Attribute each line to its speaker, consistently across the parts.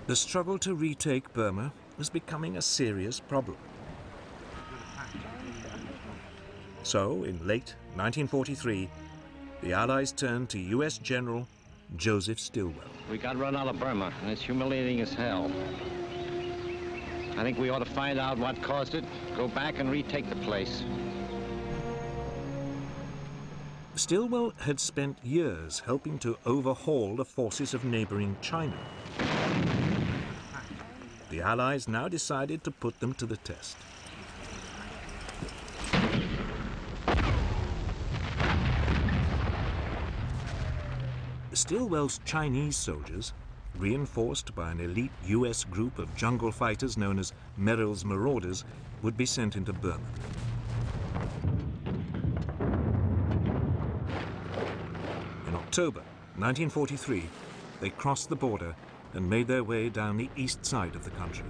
Speaker 1: The struggle to retake Burma was becoming a serious problem. So, in late 1943, the Allies turned to US General Joseph Stilwell.
Speaker 2: We got run out of Burma, and it's humiliating as hell. I think we ought to find out what caused it, go back and retake the place.
Speaker 1: Stilwell had spent years helping to overhaul the forces of neighboring China. The Allies now decided to put them to the test. Stilwell's Chinese soldiers, reinforced by an elite US group of jungle fighters known as Merrill's Marauders, would be sent into Burma. In October 1943, they crossed the border and made their way down the east side of the country.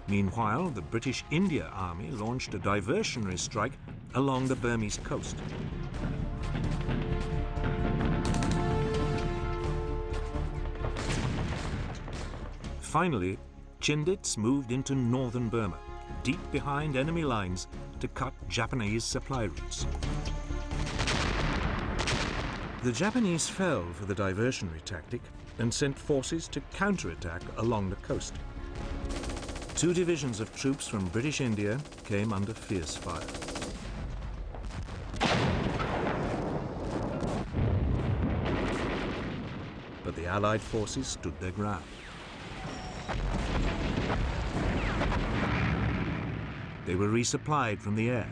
Speaker 1: Meanwhile, the British India Army launched a diversionary strike along the Burmese coast. Finally, Chindits moved into northern Burma, deep behind enemy lines, to cut Japanese supply routes. The Japanese fell for the diversionary tactic and sent forces to counterattack along the coast. 2 divisions of troops from British India came under fierce fire. But the Allied forces stood their ground. They were resupplied from the air.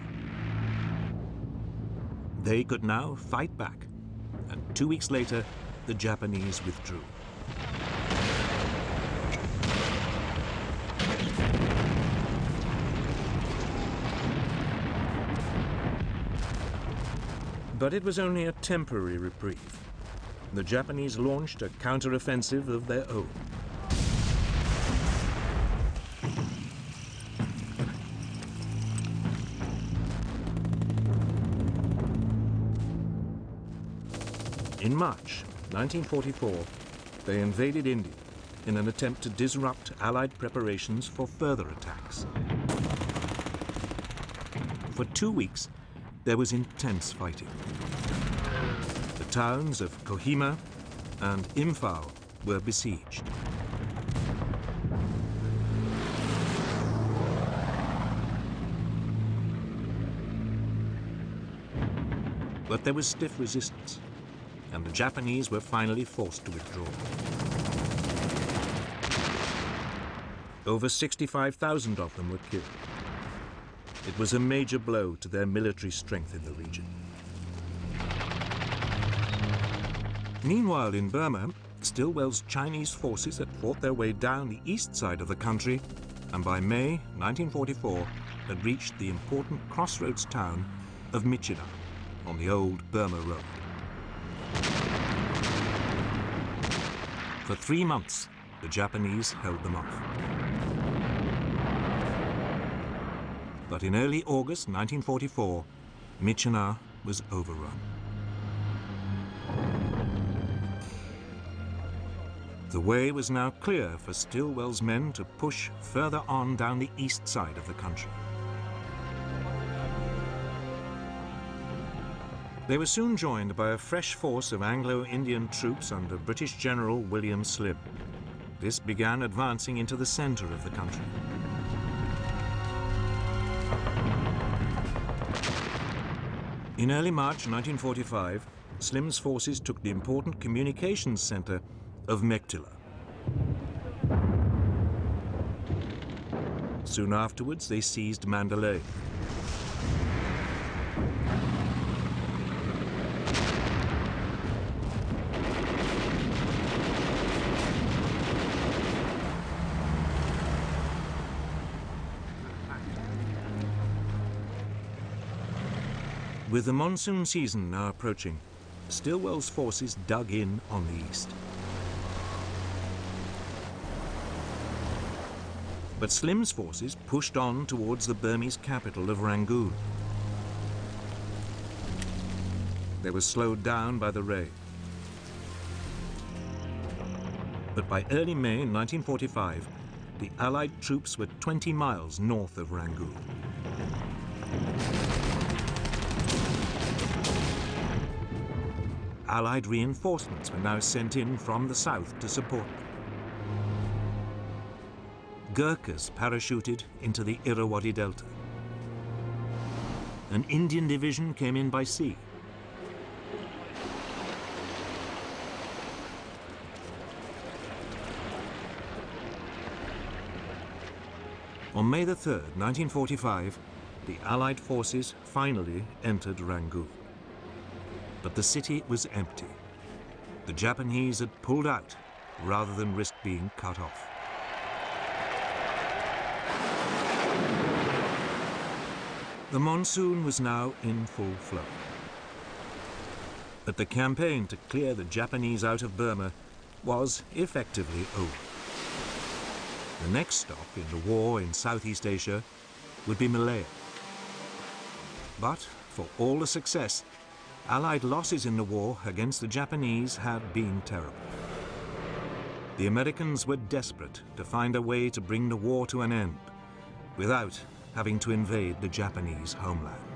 Speaker 1: They could now fight back, and 2 weeks later, the Japanese withdrew. But it was only a temporary reprieve. The Japanese launched a counter-offensive of their own. In March 1944, they invaded India in an attempt to disrupt Allied preparations for further attacks. For 2 weeks, there was intense fighting. The towns of Kohima and Imphal were besieged. But there was stiff resistance, and the Japanese were finally forced to withdraw. Over 65,000 of them were killed. It was a major blow to their military strength in the region. Meanwhile, in Burma, Stilwell's Chinese forces had fought their way down the east side of the country, and by May 1944 had reached the important crossroads town of Myitkyina on the old Burma Road. For 3 months, the Japanese held them off. But in early August 1944, Myitkyina was overrun. The way was now clear for Stilwell's men to push further on down the east side of the country. They were soon joined by a fresh force of Anglo-Indian troops under British General William Slim. This began advancing into the center of the country. In early March 1945, Slim's forces took the important communications center of Myitkyina. Soon afterwards, they seized Mandalay. With the monsoon season now approaching, Stilwell's forces dug in on the east. But Slim's forces pushed on towards the Burmese capital of Rangoon. they were slowed down by the rain. But by early May 1945, the Allied troops were 20 miles north of Rangoon. Allied reinforcements were now sent in from the south to support them. Gurkhas parachuted into the Irrawaddy Delta. An Indian division came in by sea. On May the 3rd, 1945, the Allied forces finally entered Rangoon. But the city was empty. The Japanese had pulled out rather than risk being cut off. The monsoon was now in full flow. But the campaign to clear the Japanese out of Burma was effectively over. The next stop in the war in Southeast Asia would be Malaya. But for all the success, Allied losses in the war against the Japanese had been terrible. The Americans were desperate to find a way to bring the war to an end without having to invade the Japanese homeland.